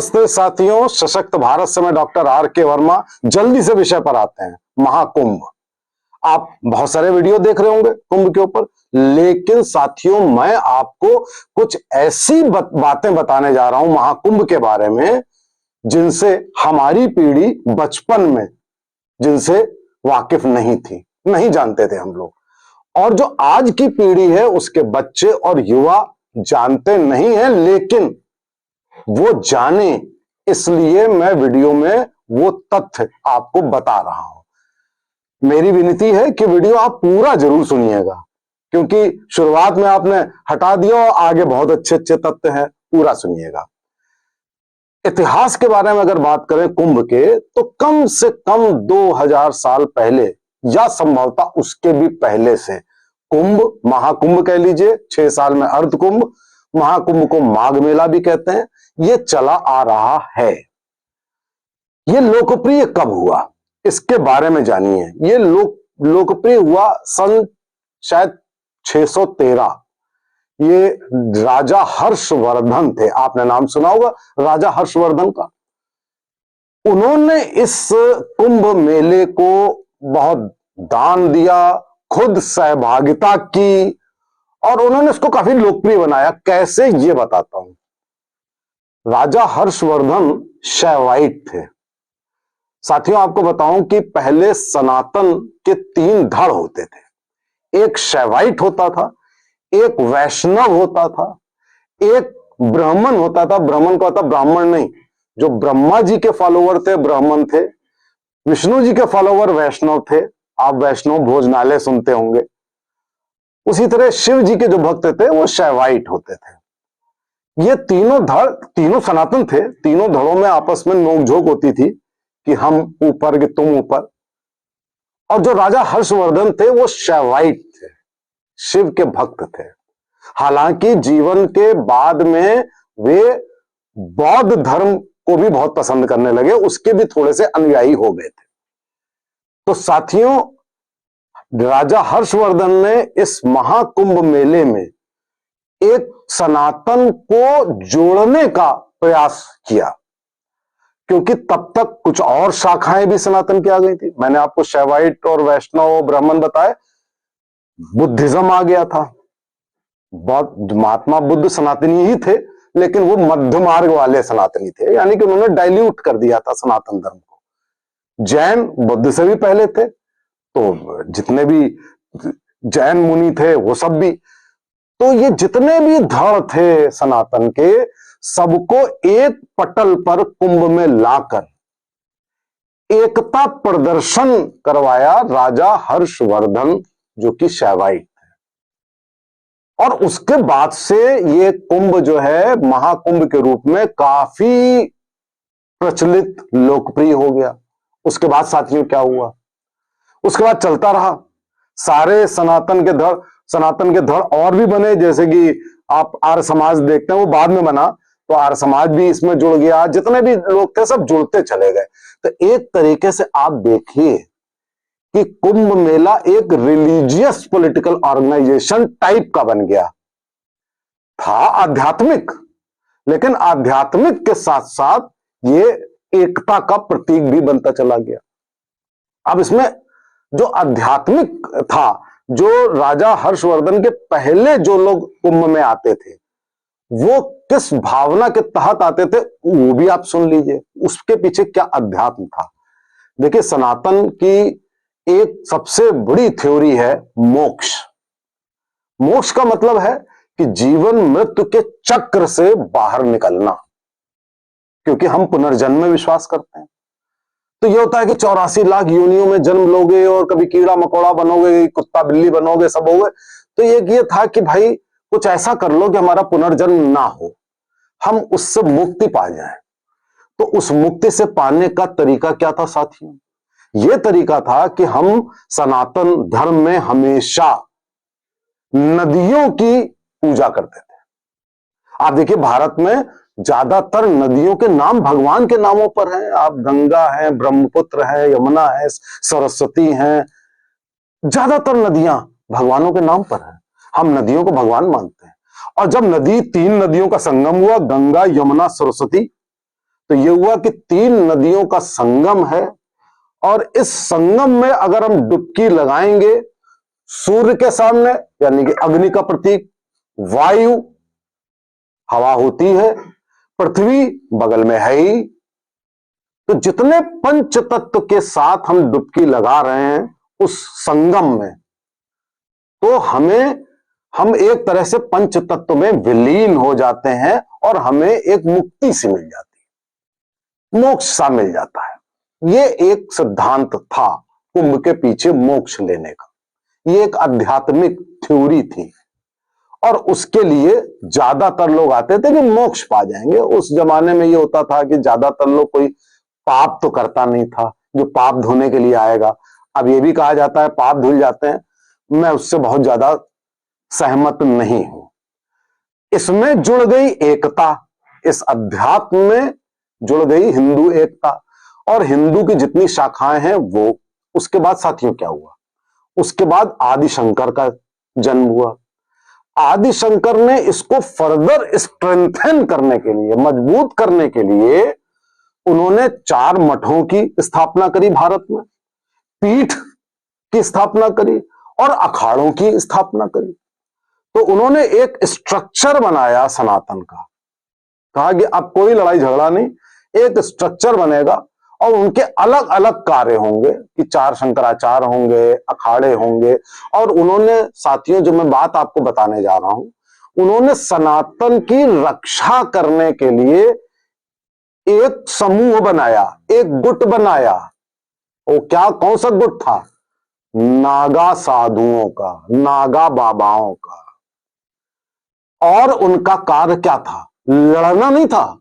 नमस्ते साथियों, सशक्त भारत से मैं डॉक्टर R.K. वर्मा। जल्दी से विषय पर आते हैं। महाकुंभ। आप बहुत सारे वीडियो देख रहे होंगे कुंभ के ऊपर, लेकिन साथियों मैं आपको कुछ ऐसी बातें बताने जा रहा हूं महाकुंभ के बारे में जिनसे हमारी पीढ़ी बचपन में जिनसे वाकिफ नहीं थी, नहीं जानते थे हम लोग, और जो आज की पीढ़ी है उसके बच्चे और युवा जानते नहीं है, लेकिन वो जाने इसलिए मैं वीडियो में वो तथ्य आपको बता रहा हूं। मेरी विनती है कि वीडियो आप पूरा जरूर सुनिएगा, क्योंकि शुरुआत में आपने हटा दिया और आगे बहुत अच्छे अच्छे तथ्य हैं। पूरा सुनिएगा। इतिहास के बारे में अगर बात करें कुंभ के, तो कम से कम 2000 साल पहले या संभवतः उसके भी पहले से कुंभ, महाकुंभ कह लीजिए, 6 साल में अर्ध कुंभ, महाकुंभ को माघ मेला भी कहते हैं, ये चला आ रहा है। ये लोकप्रिय कब हुआ इसके बारे में जानिए। ये लोकप्रिय हुआ सन शायद 613। ये राजा हर्षवर्धन थे, आपने नाम सुना होगा राजा हर्षवर्धन का। उन्होंने इस कुंभ मेले को बहुत दान दिया, खुद सहभागिता की, और उन्होंने इसको काफी लोकप्रिय बनाया। कैसे, ये बताता हूं। राजा हर्षवर्धन शैवाइट थे। साथियों आपको बताऊं कि पहले सनातन के 3 धड़ होते थे। एक शैवाइट होता था, एक वैष्णव होता था, एक ब्राह्मण होता था। ब्राह्मण का होता ब्राह्मण नहीं, जो ब्रह्मा जी के फॉलोवर थे ब्राह्मण थे, विष्णु जी के फॉलोवर वैष्णव थे। आप वैष्णव भोजनालय सुनते होंगे। उसी तरह शिव जी के जो भक्त थे वो शैवाइट होते थे। ये तीनों धड़, तीनों सनातन थे। तीनों धड़ों में आपस में नोकझोंक होती थी कि हम ऊपर कि तुम ऊपर। और जो राजा हर्षवर्धन थे वो शैवाइट थे, शिव के भक्त थे। हालांकि जीवन के बाद में वे बौद्ध धर्म को भी बहुत पसंद करने लगे, उसके भी थोड़े से अनुयायी हो गए थे। तो साथियों, राजा हर्षवर्धन ने इस महाकुंभ मेले में एक सनातन को जोड़ने का प्रयास किया, क्योंकि तब तक कुछ और शाखाएं भी सनातन की आ गई थी। मैंने आपको शैवाइट और वैष्णव ब्राह्मण बताए। बुद्धिज्म आ गया था। बहुत महात्मा बुद्ध सनातनी ही थे, लेकिन वो मध्य मार्ग वाले सनातनी थे, यानी कि उन्होंने डाइल्यूट कर दिया था सनातन धर्म को। जैन बुद्ध से भी पहले थे, तो जितने भी जैन मुनि थे वो सब भी। तो ये जितने भी धड़ थे सनातन के, सबको एक पटल पर कुंभ में लाकर एकता प्रदर्शन करवाया राजा हर्षवर्धन, जो कि शैवाइट थे। और उसके बाद से ये कुंभ जो है महाकुंभ के रूप में काफी प्रचलित, लोकप्रिय हो गया। उसके बाद साथियों क्या हुआ, उसके बाद चलता रहा। सारे सनातन के धड़ और भी बने, जैसे कि आप आर्य समाज देखते हैं, वो बाद में बना, तो आर्य समाज भी इसमें जुड़ गया। जितने भी लोग थे सब जुड़ते चले गए। तो एक तरीके से आप देखिए कि कुंभ मेला एक रिलीजियस पॉलिटिकल ऑर्गेनाइजेशन टाइप का बन गया था। आध्यात्मिक, लेकिन आध्यात्मिक के साथ साथ ये एकता का प्रतीक भी बनता चला गया। अब इसमें जो आध्यात्मिक था, जो राजा हर्षवर्धन के पहले जो लोग कुंभ में आते थे, वो किस भावना के तहत आते थे, वो भी आप सुन लीजिए। उसके पीछे क्या अध्यात्म था। देखिए, सनातन की एक सबसे बड़ी थ्योरी है मोक्ष। मोक्ष का मतलब है कि जीवन मृत्यु के चक्र से बाहर निकलना, क्योंकि हम पुनर्जन्म में विश्वास करते हैं। तो ये होता है कि 84 लाख योनियों में जन्म लोगे और कभी कीड़ा मकोड़ा बनोगे, कुत्ता बिल्ली बनोगे, सब होगे। तो ये था कि भाई कुछ ऐसा कर लो कि हमारा पुनर्जन्म ना हो, हम उससे मुक्ति पा जाएं। तो उस मुक्ति से पाने का तरीका क्या था साथियों? यह तरीका था कि हम सनातन धर्म में हमेशा नदियों की पूजा करते थे। आप देखिए, भारत में ज्यादातर नदियों के नाम भगवान के नामों पर हैं। आप गंगा है, ब्रह्मपुत्र है, यमुना है, सरस्वती है, ज्यादातर नदियां भगवानों के नाम पर हैं। हम नदियों को भगवान मानते हैं। और जब 3 नदियों का संगम हुआ, गंगा, यमुना, सरस्वती, तो ये हुआ कि 3 नदियों का संगम है, और इस संगम में अगर हम डुबकी लगाएंगे, सूर्य के सामने यानी कि अग्नि का प्रतीक, वायु हवा होती है, पृथ्वी बगल में है ही, तो जितने पंच तत्व के साथ हम डुबकी लगा रहे हैं उस संगम में, तो हम एक तरह से पंच तत्व में विलीन हो जाते हैं और हमें एक मुक्ति सी मिल जाती है, मोक्ष सा मिल जाता है। ये एक सिद्धांत था कुंभ के पीछे मोक्ष लेने का, ये एक आध्यात्मिक थ्योरी थी, और उसके लिए ज्यादातर लोग आते थे कि मोक्ष पा जाएंगे। उस जमाने में ये होता था कि ज्यादातर लोग कोई पाप तो करता नहीं था जो पाप धोने के लिए आएगा। अब ये भी कहा जाता है पाप धुल जाते हैं, मैं उससे बहुत ज्यादा सहमत नहीं हूं। इसमें जुड़ गई एकता, इस अध्यात्म में जुड़ गई हिंदू एकता, और हिंदू की जितनी शाखाएं हैं वो, उसके बाद साथियों क्या हुआ, उसके बाद आदि शंकर का जन्म हुआ। आदि शंकर ने इसको फर्दर स्ट्रेंथन करने के लिए, मजबूत करने के लिए, उन्होंने 4 मठों की स्थापना करी भारत में, पीठ की स्थापना करी और अखाड़ों की स्थापना करी। तो उन्होंने एक स्ट्रक्चर बनाया सनातन का, कहा कि अब कोई लड़ाई झगड़ा नहीं, एक स्ट्रक्चर बनेगा और उनके अलग अलग कार्य होंगे कि 4 शंकराचार्य होंगे, अखाड़े होंगे। और उन्होंने साथियों, जो मैं बात आपको बताने जा रहा हूं, उन्होंने सनातन की रक्षा करने के लिए एक समूह बनाया, एक गुट बनाया। वो क्या, कौन सा गुट था? नागा साधुओं का, नागा बाबाओं का। और उनका कार्य क्या था? लड़ना नहीं था,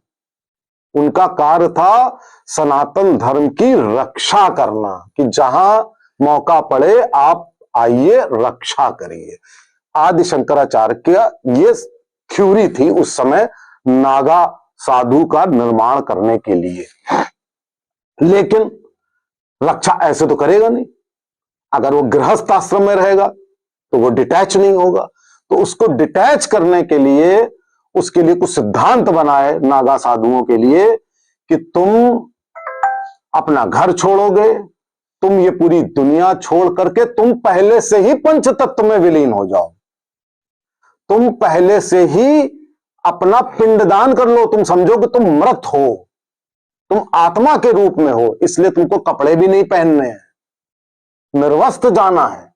उनका कार्य था सनातन धर्म की रक्षा करना, कि जहां मौका पड़े आप आइए, रक्षा करिए। आदि शंकराचार्य का ये थ्योरी थी उस समय, नागा साधु का निर्माण करने के लिए। लेकिन रक्षा ऐसे तो करेगा नहीं, अगर वो गृहस्थ आश्रम में रहेगा तो वो डिटैच नहीं होगा। तो उसको डिटैच करने के लिए, उसके लिए कुछ सिद्धांत बनाए नागा साधुओं के लिए, कि तुम अपना घर छोड़ोगे, तुम ये पूरी दुनिया छोड़ करके तुम पहले से ही पंच तत्व में विलीन हो जाओ, तुम पहले से ही अपना पिंडदान कर लो। तुम समझो कि तुम मृत हो, तुम आत्मा के रूप में हो, इसलिए तुमको कपड़े भी नहीं पहनने हैं, निर्वस्त्र जाना है।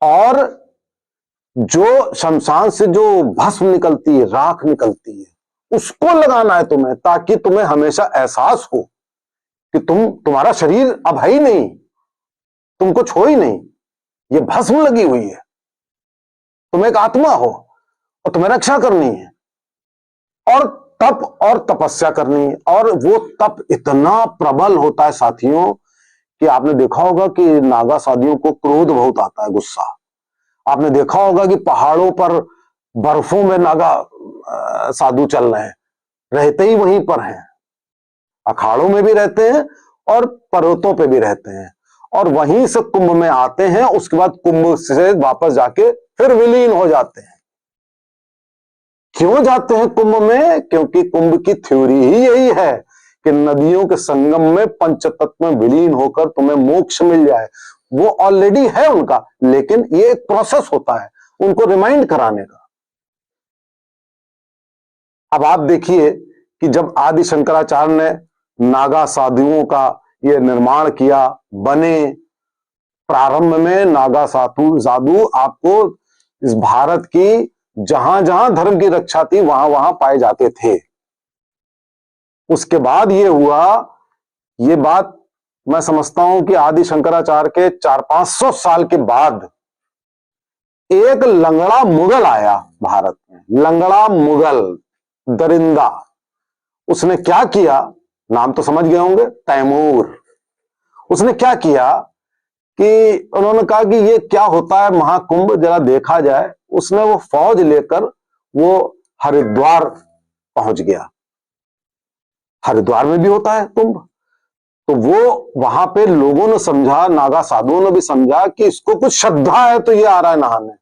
और जो शमशान से जो भस्म निकलती है, राख निकलती है, उसको लगाना है तुम्हें, ताकि तुम्हें हमेशा एहसास हो कि तुम्हारा शरीर अब है ही नहीं, तुम कुछ हो ही नहीं, ये भस्म लगी हुई है, तुम एक आत्मा हो और तुम्हें रक्षा करनी है, और तप और तपस्या करनी है। और वो तप इतना प्रबल होता है साथियों, कि आपने देखा होगा कि नागा साधुओं को क्रोध बहुत आता है, गुस्सा। आपने देखा होगा कि पहाड़ों पर बर्फों में नागा साधु चल रहे हैं, रहते ही वहीं पर हैं, अखाड़ों में भी रहते हैं और पर्वतों पे भी रहते हैं, और वहीं से कुंभ में आते हैं, उसके बाद कुंभ से वापस जाके फिर विलीन हो जाते हैं। क्यों जाते हैं कुंभ में? क्योंकि कुंभ की थ्योरी ही यही है कि नदियों के संगम में पंचतत्व में विलीन होकर तुम्हें मोक्ष मिल जाए। वो ऑलरेडी है उनका, लेकिन ये एक प्रोसेस होता है उनको रिमाइंड कराने का। अब आप देखिए कि जब आदि शंकराचार्य ने नागा साधुओं का ये निर्माण किया, बने, प्रारंभ में नागा साधु आपको इस भारत की जहां जहां धर्म की रक्षा थी वहां वहां पाए जाते थे। उसके बाद ये हुआ, ये बात मैं समझता हूं कि आदि शंकराचार्य के 400-500 साल के बाद एक लंगड़ा मुगल आया भारत में, लंगड़ा मुगल, दरिंदा। उसने क्या किया, नाम तो समझ गए होंगे, तैमूर। उसने क्या किया कि उन्होंने कहा कि ये क्या होता है महाकुंभ, जरा देखा जाए। उसने वो फौज लेकर वो हरिद्वार पहुंच गया। हरिद्वार में भी होता है कुंभ, तो वो वहां पे लोगों ने समझा, नागा साधुओं ने भी समझा कि इसको कुछ श्रद्धा है तो ये आ रहा है नहाने।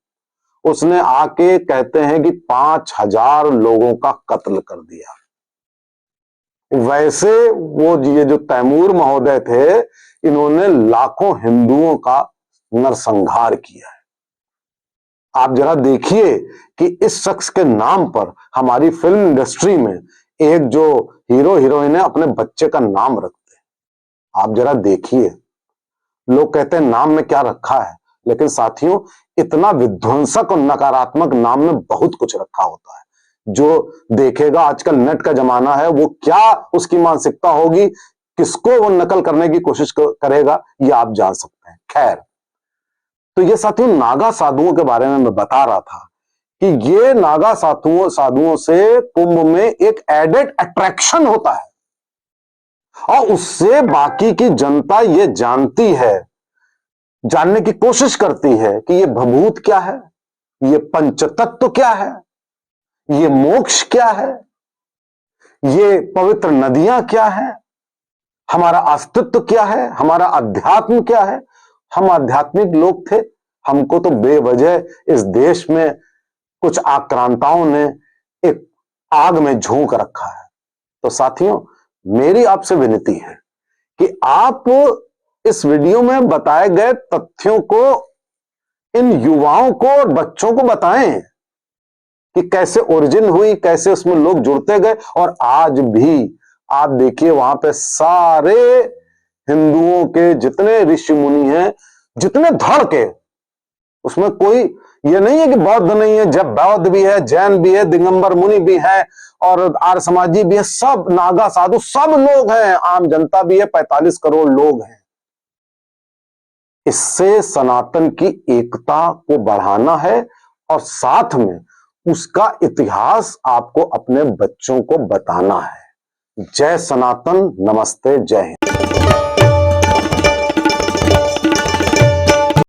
उसने आके कहते हैं कि 5000 लोगों का कत्ल कर दिया। वैसे वो ये जो तैमूर महोदय थे, इन्होंने लाखों हिंदुओं का नरसंहार किया है। आप जरा देखिए कि इस शख्स के नाम पर हमारी फिल्म इंडस्ट्री में एक जो हीरो हीरोइन है अपने बच्चे का नाम रखते हैं। आप जरा देखिए, लोग कहते हैं नाम में क्या रखा है, लेकिन साथियों इतना विध्वंसक और नकारात्मक नाम में बहुत कुछ रखा होता है। जो देखेगा, आजकल नेट का जमाना है, वो क्या उसकी मानसिकता होगी, किसको वो नकल करने की कोशिश करेगा, ये आप जान सकते हैं। खैर, तो ये साथियों नागा साधुओं के बारे में मैं बता रहा था कि ये नागा साधुओं से कुंभ में एक एडेड अट्रैक्शन होता है और उससे बाकी की जनता ये जानती है, जानने की कोशिश करती है कि ये भभूत क्या है, ये पंचतत्व क्या है, ये मोक्ष क्या है, ये पवित्र नदियां क्या है, हमारा अस्तित्व क्या है, हमारा अध्यात्म क्या है। हम आध्यात्मिक लोग थे, हमको तो बेवजह इस देश में कुछ आक्रांताओं ने एक आग में झोंक रखा है। तो साथियों, मेरी आपसे विनती है कि आप इस वीडियो में बताए गए तथ्यों को इन युवाओं को और बच्चों को बताएं कि कैसे ओरिजिन हुई, कैसे उसमें लोग जुड़ते गए। और आज भी आप देखिए, वहां पे सारे हिंदुओं के जितने ऋषि मुनि हैं, जितने धड़ के, उसमें कोई ये नहीं है कि बौद्ध नहीं है, जब बौद्ध भी है, जैन भी है, दिगंबर मुनि भी है और आर्य समाजी भी है, सब नागा साधु सब लोग हैं, आम जनता भी है, 45 करोड़ लोग हैं। इससे सनातन की एकता को बढ़ाना है और साथ में उसका इतिहास आपको अपने बच्चों को बताना है। जय सनातन, नमस्ते, जय हिंद।